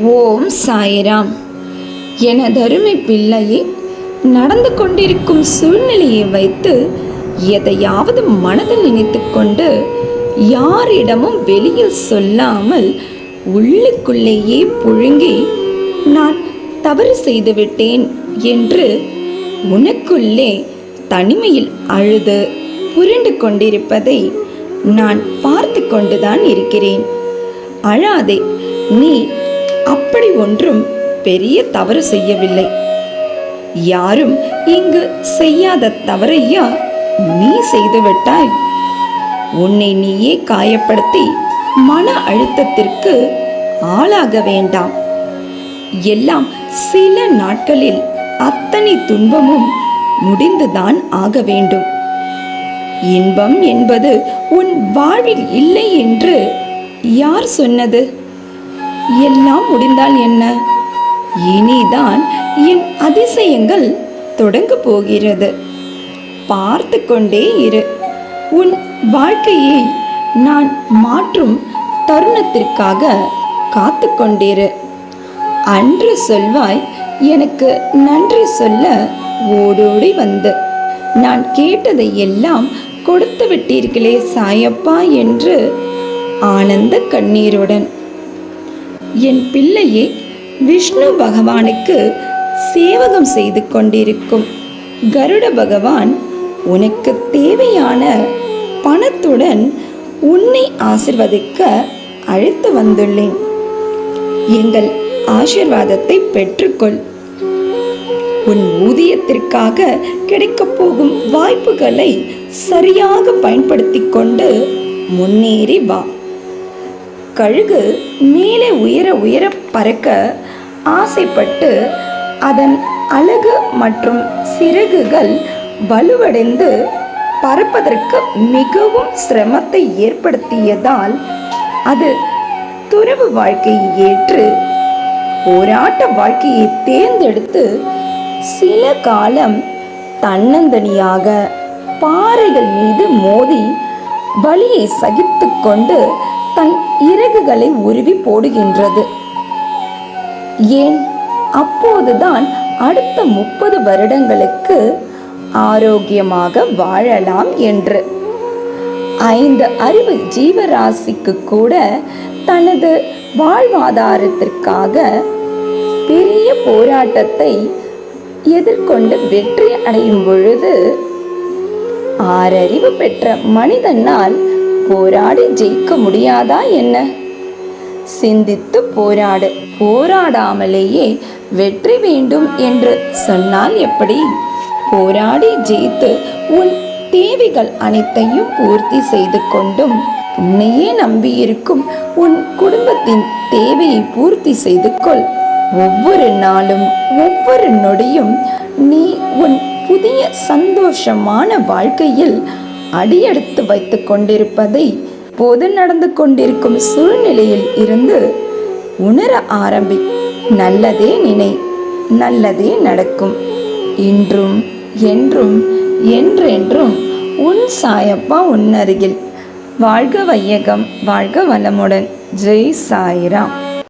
ஓம் சாய்ராம். எனதருமை பிள்ளையே, நடந்து கொண்டிருக்கும் சூழ்நிலையை வைத்து எதையாவது மனதில் நினைத்து கொண்டு யாரிடமும் வெளியில் சொல்லாமல் உள்ளுக்குள்ளேயே புழுங்கி நான் தவறு செய்துவிட்டேன் என்று உனக்குள்ளே தனிமையில் அழுது புரண்டு கொண்டிருப்பதை நான் பார்த்து கொண்டுதான் இருக்கிறேன். அழாதே, நீ அப்படி ஒன்றும் பெரிய தவறு செய்யவில்லை. யாரும் இங்கு செய்யாத தவறையா நீ செய்துவிட்டாய்? உன்னை நீயே காயப்படுத்தி மன அழுத்தத்திற்கு ஆளாக வேண்டாம். எல்லாம் சில நாட்களில் அத்தனை துன்பமும் முடிந்துதான் ஆக வேண்டும். இன்பம் என்பது உன் வாழ்வில் இல்லை என்று யார் சொன்னது? எல்லாம் முடிந்தால் என்ன? இனிதான் என் அதிசயங்கள் தொடங்க போகிறது. பார்த்து கொண்டே இரு. உன் வாழ்க்கையை நான் மாற்றும் தருணத்திற்காக காத்து கொண்டிரு. அன்று சொல்வாய், எனக்கு நன்றி சொல்ல ஓடோடி வந்து நான் கேட்டதை எல்லாம் கொடுத்து விட்டீர்களே சாயப்பா என்று ஆனந்த கண்ணீருடன். என் பிள்ளையே, விஷ்ணு பகவானுக்கு சேவகம் செய்து கொண்டிருக்கும் கருட பகவான் உனக்கு தேவையான பணத்துடன் உன்னை ஆசிர்வதிக்க அழைத்து வந்துள்ளேன். எங்கள் ஆசீர்வாதத்தை பெற்றுக்கொள். உன் ஊதியத்திற்காக கிடைக்கப் போகும் வாய்ப்புகளை சரியாக பயன்படுத்தி கொண்டு முன்னேறி வா. கழுகு மேலே உயர உயர பறக்க ஆசைப்பட்டு அதன் அலகு மற்றும் சிறகுகள் வலுவடைந்து பறப்பதற்கு மிகவும் சிரமத்தை ஏற்படுத்தியதால் அது துறவு வாழ்க்கையை ஏற்று போராட்ட வாழ்க்கையை தேர்ந்தெடுத்து சில காலம் தன்னந்தனியாக பாறைகள் மீது மோதி வலியை சகித்து கொண்டு தன் இறகுகளை உருவி போடுகின்றது. ஏன்? அப்போதுதான் அடுத்த 30 வருடங்களுக்கு ஆரோக்கியமாக வாழலாம் என்று. 5 அறிவு ஜீவராசிக்கு கூட தனது வாழ்வாதாரத்திற்காக பெரிய போராட்டத்தை எதிர்கொண்டு வெற்றி அடையும் பொழுது 6 அறிவு பெற்ற மனிதனால் போராடி ஜெயிக்க முடியாதா என்ன? சிந்தித்து போராடு. போராடாமலேயே வெற்றி வேண்டும் என்று சொன்னால் எப்படி? போராடி ஜெயித்து உன் தேவைகள் அனைத்தையும் பூர்த்தி செய்து கொண்டும் உன்னையே நம்பியிருக்கும் உன் குடும்பத்தின் தேவையை பூர்த்தி செய்து கொள். ஒவ்வொரு நாளும் ஒவ்வொரு நொடியும் நீ உன் புதிய சந்தோஷமான வாழ்க்கையில் அடியெடுத்து வைத்து கொண்டிருப்பதை போது நடந்து கொண்டிருக்கும் சூழ்நிலையில் இருந்து உணர ஆரம்பி. நல்லதே நினை, நல்லதே நடக்கும். இன்றும் என்றும் என்றென்றும் உன் சாயப்பா உன் அருகில். வாழ்க வையகம், வாழ்க வளமுடன். ஜெய் சாய்ராம்.